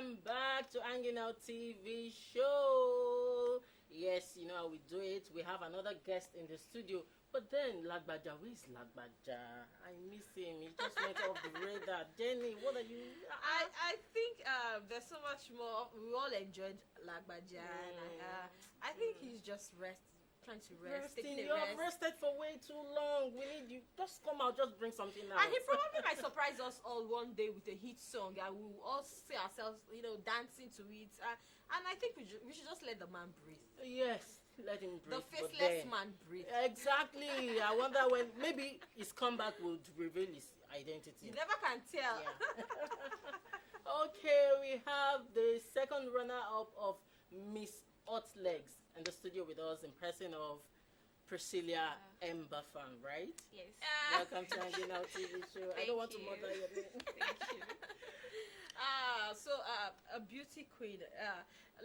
welcome back to Hanging Out TV show. Yes, you know how we do it. We have another guest in the studio. But then, Lagbaja, where is Lagbaja? I miss him. He just went off the radar. Jenny, what are you? I think there's so much more. We all enjoyed Lagbaja. I think he's just trying to rest. You have rested for way too long. We need you. Just come out. Just bring something out. And he probably might surprise us all one day with a hit song, and we'll all see ourselves, dancing to it. And I think we should just let the man breathe. Yes. Let him breathe. The faceless man breathe. Exactly. I wonder when maybe his comeback will reveal his identity. You never can tell. Yeah. Okay, we have the second runner-up of Miss Hotlegs in the studio with us in person of Priscilla Hembafan, right? Yes. Welcome to Hanging Out TV show. I don't want to murder your name. Thank you. A beauty queen.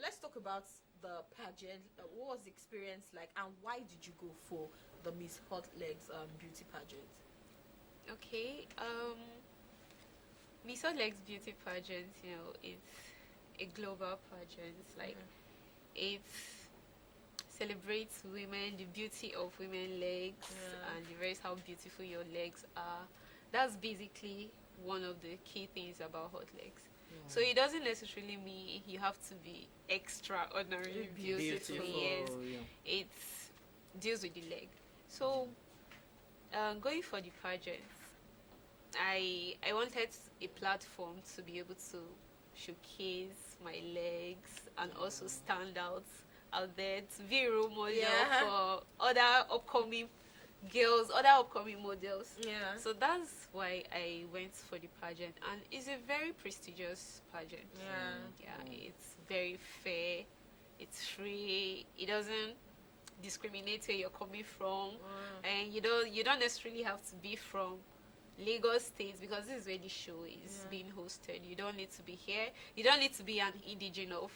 Let's talk about the pageant. What was the experience like, and why did you go for the Miss Hotlegs beauty pageant? Okay. Miss Hotlegs beauty pageant, it's a global pageant. Like, it celebrates women, the beauty of women's legs, and reveals how beautiful your legs are. That's basically one of the key things about Hotlegs. So it doesn't necessarily mean you have to be extraordinarily beautiful. Yes, it deals with the leg. So going for the pageant, I wanted a platform to be able to showcase my legs and also stand out there, to be a role model for other upcoming girls, other upcoming models. So that's why I went for the pageant, and it's a very prestigious pageant. It's very fair, it's free, it doesn't discriminate where you're coming from, and you don't necessarily have to be from Lagos State, because this is where the show is being hosted. You don't need to be here, you don't need to be an indigene of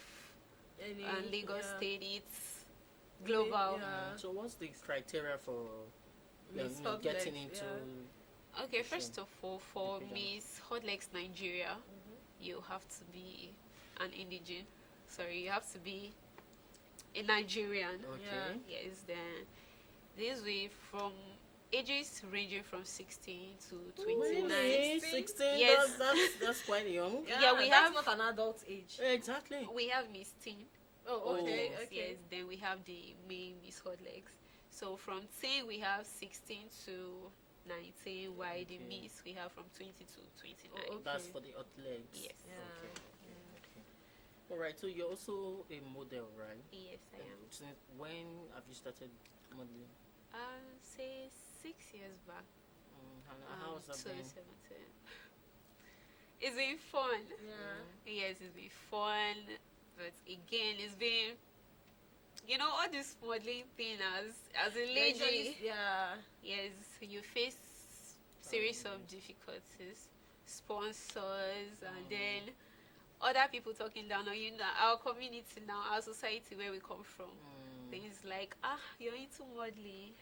Lagos State. It's global. So what's the criteria for getting into? Okay, first of all, for Miss Hotlegs Nigeria, you have to be an indigene. Sorry, you have to be a Nigerian. Okay. Yes, then this way from ages ranging from 16 to 29. Really? 16? Yes. That's quite young. We have not an adult age. Exactly. We have Miss Teen. Oh, okay. Yes, then we have the main Miss Hotlegs. So from teen we have 16 to 19, while the Miss we have from 20 to 29. That's for the Hotlegs. Yes. Okay. All right. So you're also a model, right? Yes, I am. Since when have you started modeling? Say 6 years back. How's that been? 2017. It's been fun. Yes, it's been fun. But again, it's been, all this modeling thing as a lady. Yes, you face series of difficulties, sponsors, and then other people talking down on you. Our community now, our society, where we come from. Things like, you're into modeling.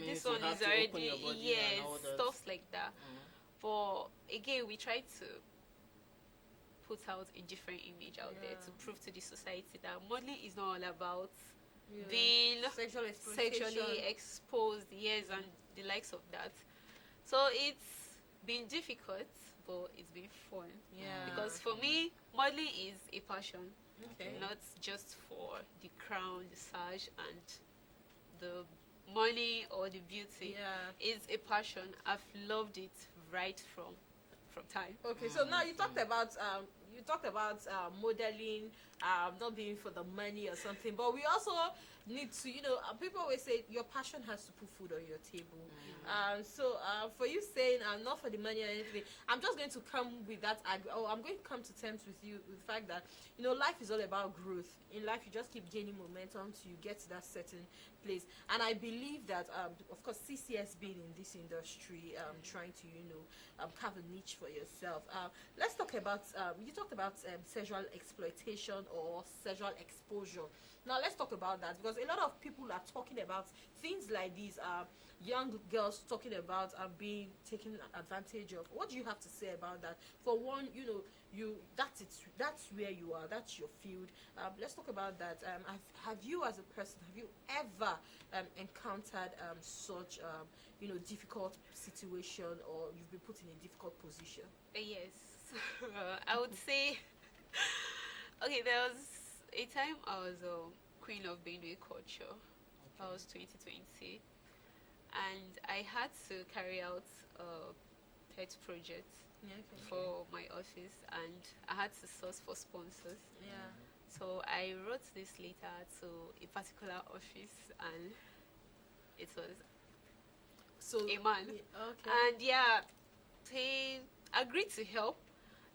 This one is already, stuff like that. But again, we try to put out a different image out there to prove to the society that modeling is not all about being sexually exposed, and the likes of that. So it's been difficult, but it's been fun. Because for me, modeling is a passion. Not just for the crown, the sash, and the money or the beauty. It's a passion. I've loved it right from time. Okay, so now you talked about modeling, not being for the money or something, but we also need to, people always say your passion has to put food on your table. So for you saying not for the money or anything, I'm just going to come with that. I'm going to come to terms with you with the fact that life is all about growth. In life, you just keep gaining momentum till you get to that certain place. And I believe that, of course, CCS being in this industry, trying to carve a niche for yourself. Let's talk about you talked about sexual exploitation or sexual exposure. Now let's talk about that, because a lot of people are talking about things like these. Young girls talking about being taken advantage of. What do you have to say about that? For one, that's where you are, that's your field. Let's talk about that. Have you as a person, have you ever encountered such difficult situation, or you've been put in a difficult position? Yes. I would say, okay, there was a time I was a queen of Benue culture. I was 2020, and I had to carry out a pet project for my office, and I had to source for sponsors. Yeah. So I wrote this letter to a particular office, and it was a man. Okay. And yeah, he agreed to help.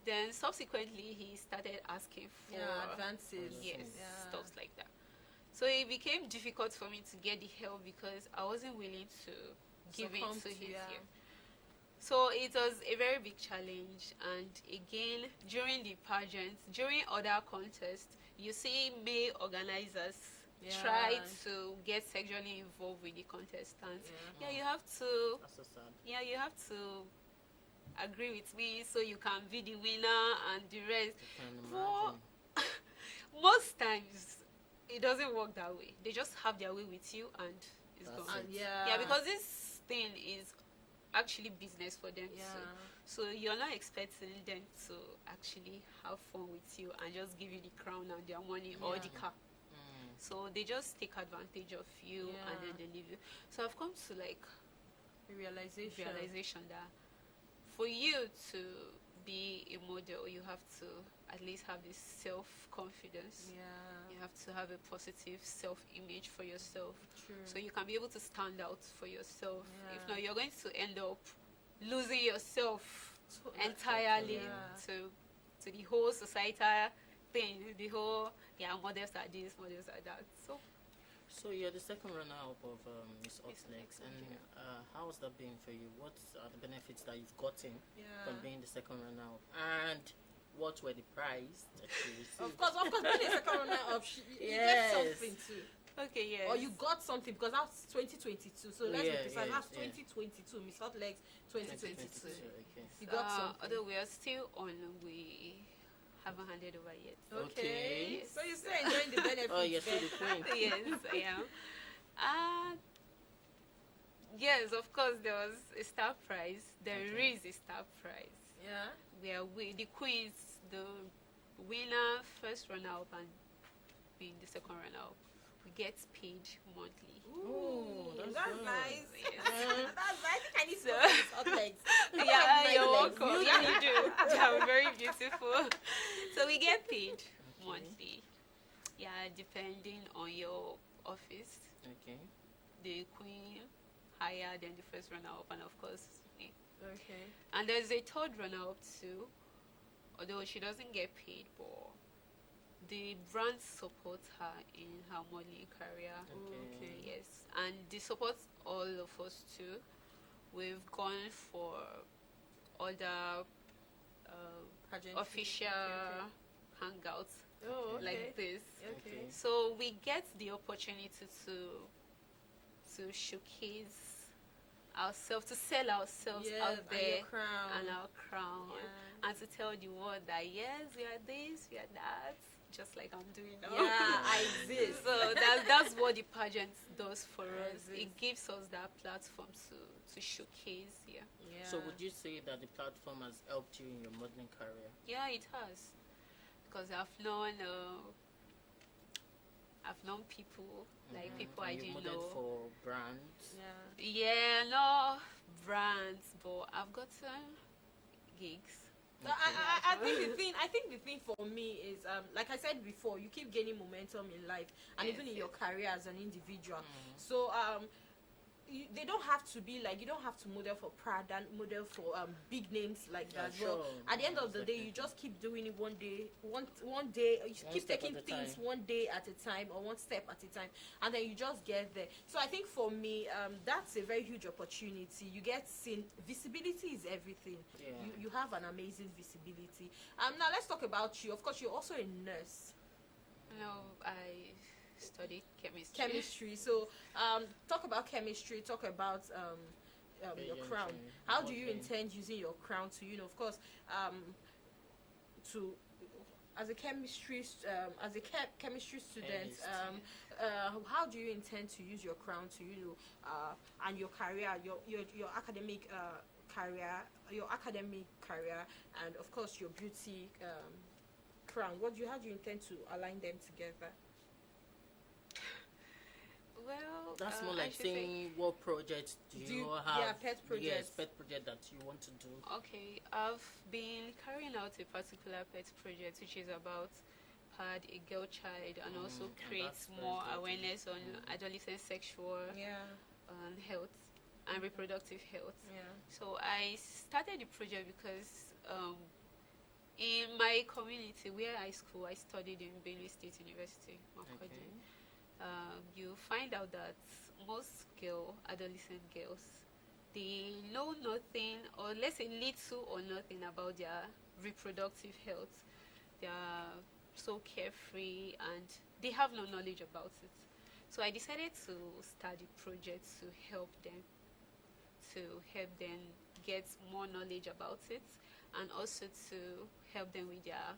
Then subsequently he started asking for advances. Yes, stuff like that. So it became difficult for me to get the help because I wasn't willing to give in to his So it was a very big challenge. And again, during the pageants, during other contests, you see male organizers try to get sexually involved with the contestants. You have to. That's so sad. You have to agree with me so you can be the winner and the rest. But most times it doesn't work that way. They just have their way with you and it's gone. And because this thing is actually business for them too. So you're not expecting them to actually have fun with you and just give you the crown and their money or the car. So they just take advantage of you and then they leave you. So I've come to like realization that for you to be a model, you have to at least have this self-confidence. You have to have a positive self-image for yourself. So you can be able to stand out for yourself. If not, you're going to end up losing yourself entirely to the whole societal thing, the whole models are this, models are that. So you're the second runner-up of Miss Hotlegs, and how's that been for you? What are the benefits that you've gotten from being the second runner-up, and what were the prize that you received? Of course, being the second runner-up, you get something too. Okay, yes. Or you got something, because that's 2022. So let's be precise. That's 2022. Miss Hotlegs 2022. Okay. You got something. Although we are still on, we haven't handed over yet. Okay. Yes. So you're still enjoying the benefits. Oh, you're still the queen. Yes, I am. Yes, of course, there was a star prize. There is a star prize. Yeah. Where the queens, the winner, first runner-up, and being the second runner-up, we get paid monthly. Ooh, that's good. nice. Yes. I think I need to go Miss Hotlegs. You're welcome. Yeah, you do. They're very beautiful. So we get paid monthly. Yeah, depending on your office. Okay. The queen higher than the first runner-up, and of course me. Okay. And there's a third runner-up too, although she doesn't get paid, but the brand supports her in her modeling career. Okay. Yes, and they support all of us too. We've gone for other Pageant. official hangouts like this. Okay. So we get the opportunity to showcase ourselves, to sell ourselves out there and our crown, and to tell the world that yes, we are this, we are that, just like I'm doing now. Yeah, I exist. So that's what the pageant does for us. It gives us that platform to showcase. Yeah. So would you say that the platform has helped you in your modeling career? Yeah, it has, because I've known people, like people I didn't know. For brands? Yeah, no brands, but I've gotten gigs. I think the thing for me is like I said before, you keep gaining momentum in life and even in your career as an individual. So they don't have to be like, you don't have to model for Prada, model for big names like that. But at the end of the day, you just keep doing it one day, you keep taking things one day at a time, or one step at a time, and then you just get there. So I think for me, that's a very huge opportunity. You get seen. Visibility is everything. You have an amazing visibility. Now let's talk about you. Of course, you're also a nurse. No, I studied chemistry. Chemistry. So, talk about chemistry. Talk about your crown. How do you intend using your crown to, of course, to as a chemistry student, how do you intend to use your crown to, and your career, your academic career, and of course your beauty crown? How do you intend to align them together? Well, that's more like saying what projects do you have? Yeah, pet projects. Yes, pet project that you want to do. Okay, I've been carrying out a particular pet project which is about a girl child and also create more awareness on adolescent sexual health and reproductive health. Yeah. So I started the project because in my community where I studied in Benue State University, Makurdi. You find out that most adolescent girls, they know nothing, or let's say little or nothing about their reproductive health. They are so carefree and they have no knowledge about it. So I decided to start a project to help them get more knowledge about it, and also to help them with their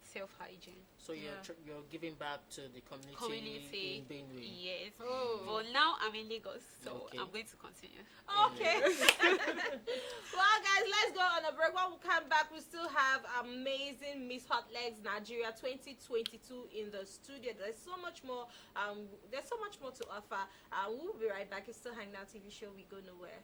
self-hygiene. So you're giving back to the community in Benue. Yes. Oh. But now I'm in Lagos, so I'm going to continue. Okay. Well, guys, let's go on a break. When we come back, we still have amazing Miss Hotlegs Nigeria 2022 in the studio. There's so much more. There's so much more to offer. We'll be right back. It's still Hang Out TV show. We go nowhere.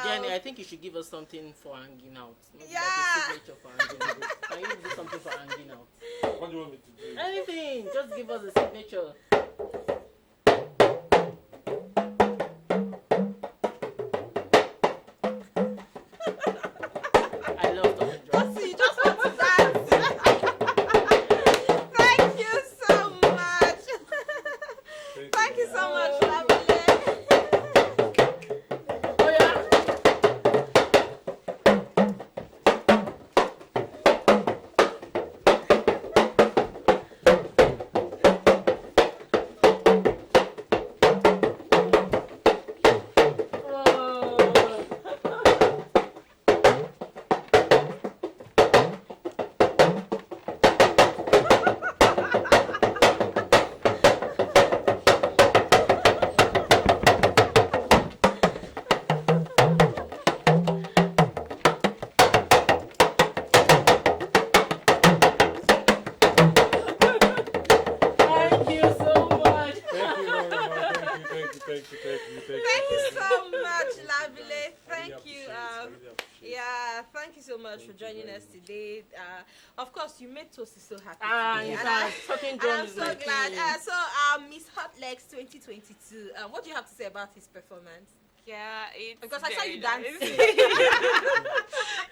Jenny, I think you should give us something for hanging out. Maybe Yeah. like a signature for hanging out. Can you do something for hanging out? What do you want me to do? Anything. Just give us a signature. I love talking drums. So you just want to dance. Thank you so much. Thank you so much, Lavile. Oh yeah. Thank you so much. Thank you very much. Thank you. Thank you so much, Lavile. I Thank really you. appreciate it. I really appreciate it. Yeah, thank you so much for Thank you joining very us much. today. Of course, you made Toasty so happy today. In And fact, talking I'm drums is so my glad. thing. Miss Hotlegs 2022. What do you have to say about his performance? Yeah, it's Because I saw very you nice. dancing.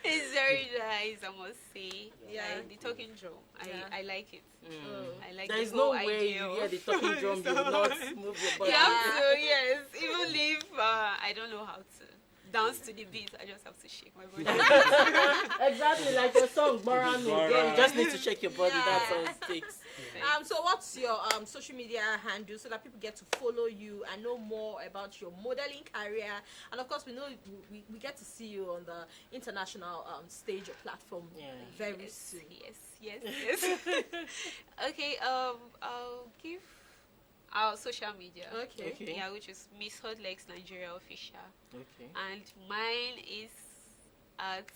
It's very nice, I must say. Yeah. Like the talking drum, Yeah. I like it. Oh. I like There the is no whole way idea you of- hear the talking drum, you will not move your body. You have to, yes. Even if I don't know how to dance to the beat, I just have to shake my body. Exactly like your song, Borano. Bora. You just need to shake your body, Yeah. that's all it takes. So what's your social media handle so that people get to follow you and know more about your modeling career? And of course, we know we get to see you on the international stage or platform very Yes, soon. yes. Okay, I'll give our social media. Okay. Okay. Yeah, which is Miss Hotlegs Nigeria Official. Okay. And mine is at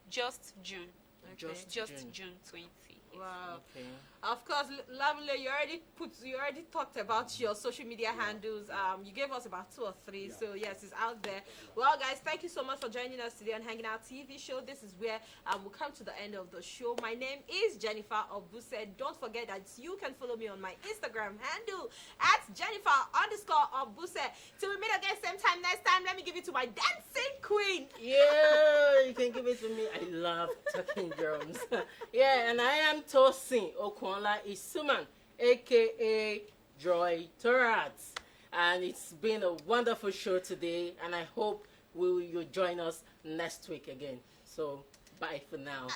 Just June. Just Just June. June 20. Wow. Okay. Of course, Lavile, you already talked about your social media handles. You gave us about 2 or 3, so yes, it's out there. Well, guys, thank you so much for joining us today on Hanging Out TV show. This is where we'll come to the end of the show. My name is Jennifer Obuse. Don't forget that you can follow me on my Instagram handle at Jennifer_Obuse. Till we meet again same time next time, let me give it to my dancing queen. Yeah, you can give it to me. I love talking drums. Yeah, and I am Tosin Okwonla Isuman, aka Joy Torats. And it's been a wonderful show today, and I hope you'll join us next week again. So, bye for now.